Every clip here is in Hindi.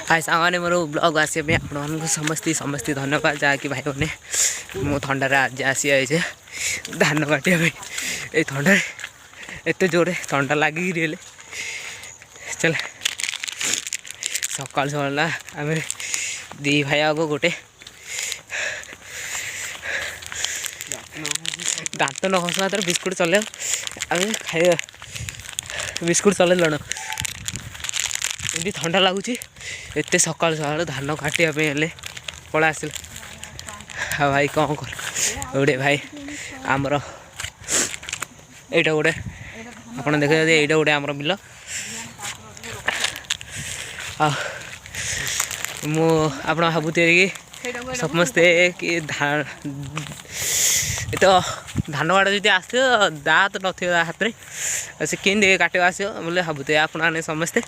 हाय सामाने मोर ब्लॉग आसे आप समस्ती समस्ती धन्यवाद जहाँकि भाई मैंने मो थंडार आज आसी आए धान काटिया ये थंडार एत जोरे थंडा लगिक चल सकाल सकाल आम दी भाई आग गोटे दांत न घस मात्र बिस्कुट चल खाई बिस्कुट चल एमती थंडा लगुच एत सकाल सकाल धान काटियापे पड़ा आसल हाँ भाई कौन कर गोटे भाई आमर यहाँ गोटे आप देखते यहाँ गोटे आमर बिल आप भावुथे कि समस्ते कि धान तो धान काट जी आस दा तो न हाथ में से कि काट आस बोले भावुथे आपने समस्ते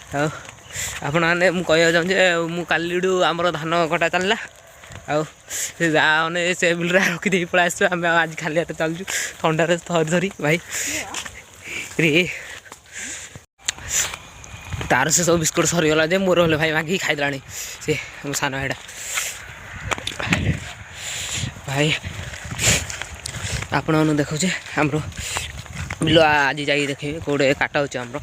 आपने मुझे चाहूँ मुझे आमर धान कटा चलला आने से बिल रखीदे पड़ा आस आज खाली हाथ चलु थंडार थरी धरी भाई रे तार से सब बिस्कुट सरीगला जे मोर हेल्ले भाई मागिक खाईदेला सी मो सान भाईटा भाई आपण देखुचे आमर बिल आज जा देखे कौटे काटा हो आमर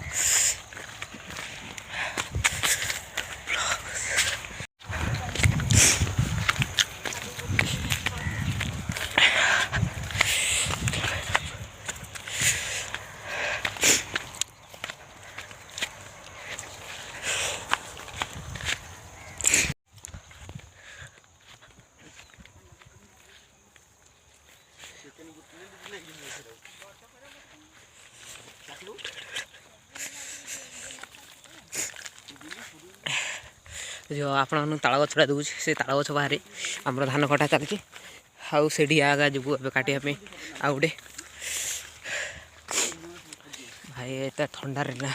जो आप ताल गछटा दूँ से ताल गछ बाहर आम धान कटा चलती आउ से आगा जीव ए काटापी आ गए भाई एत ठंडार ना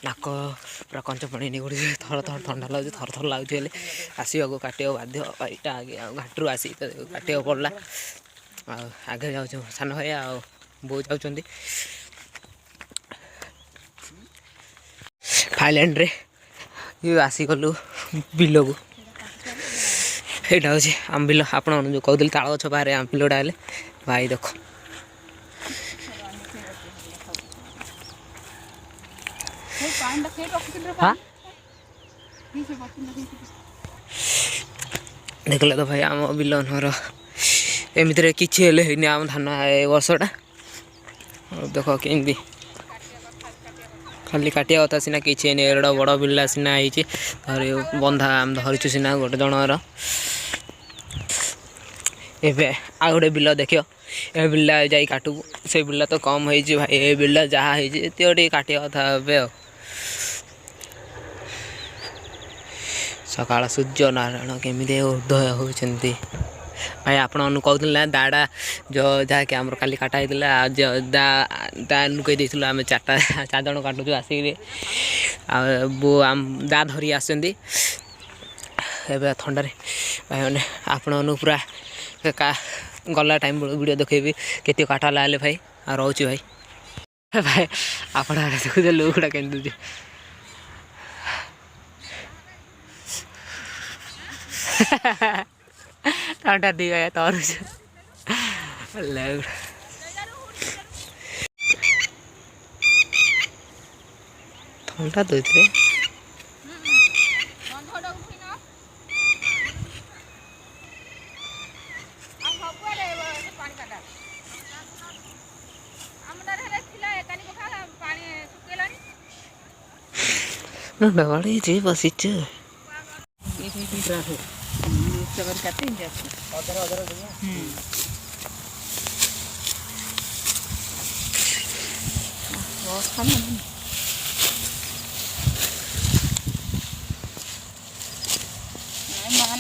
नाक पूरा कंच पानी नहीं गुड़ी थर थर ठंडा लगे थर थर लगुच आसवाक काटा बाध्य भाईटा आगे घाटू आसी काटा पड़ा आगे जाऊँ सान भाई आ बो जाऊँ फाइलैंड रे ये आसीगलु बिल को यहाँ हूँ आम बिल आप जो कहते ताल गछ बाहर आम बिलटा है भाई देख देखल तो भाई आम बिल नर एमती कि आम धान ए वर्षटा देख कि खाली काटिया कथा सीना कि एड़ा बड़ बिल्ला सीना है बंधा आम धरीचु सीना गोटे जनर एवं आ गए बिल देख ए बिल्ला जा काटू से बिल्ला तो कम हो भाई ए बिल्ला जहाँ होती काटिया कथा हे सकाल सूर्य नारायण केमी उदय होती भाई आपण कहते दाड़ा जो जहाँकि आम काली काटा होता दा लुकई देलु आम चार जन काटुचु आसिक बो आम दा धरी आसती ए थंडारे भाई मैंने आपण पूरा गला टाइम वीडियो देखेबी केत काटा लाले भाई आ रोचे भाई भाई आप देखुचे लुकटा के ठंडा दी गया तर ठंडा दूसरे डबड़ी बसी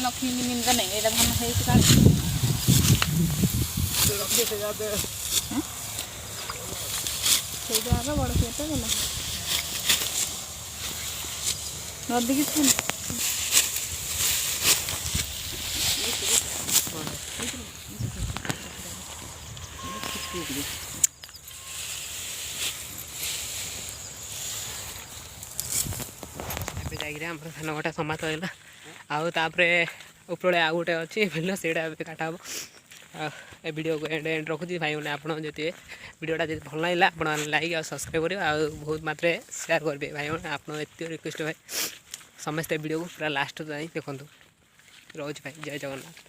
लक्ष्मी निंदा नहीं ये धान है बड़ पेट गला नदी की ଏଇରେ ଆମର ଧାନ କଟା ସମାପ୍ତ ହେଲା। ଆଉ ତାପରେ ଉପରବେଳେ ଆଉ ଗୋଟେ ଅଛି ବିଲ ସେଇଟା ଏବେ କାଟା ହେବ। ଏ ଭିଡ଼ିଓକୁ ଏଣ୍ଡ ରଖୁଛି ଭାଇମାନେ। ଆପଣ ଯଦି ଭିଡ଼ିଓଟା ଯଦି ଭଲ ଲାଗିଲା ଆପଣ ଲାଇକ୍ ଆଉ ସବସ୍କ୍ରାଇବ୍ କରିବେ ଆଉ ବହୁତ ମାତ୍ରାରେ ସେୟାର କରିବେ ଭାଇମାନେ। ଆପଣ ଏତେ ରିକ୍ୱେଷ୍ଟ ଭାଇ ସମସ୍ତେ ଭିଡ଼ିଓକୁ ପୁରା ଲାଷ୍ଟ ଯାଇ ଦେଖନ୍ତୁ। ରହୁଛି ଭାଇ, ଜୟ ଜଗନ୍ନାଥ।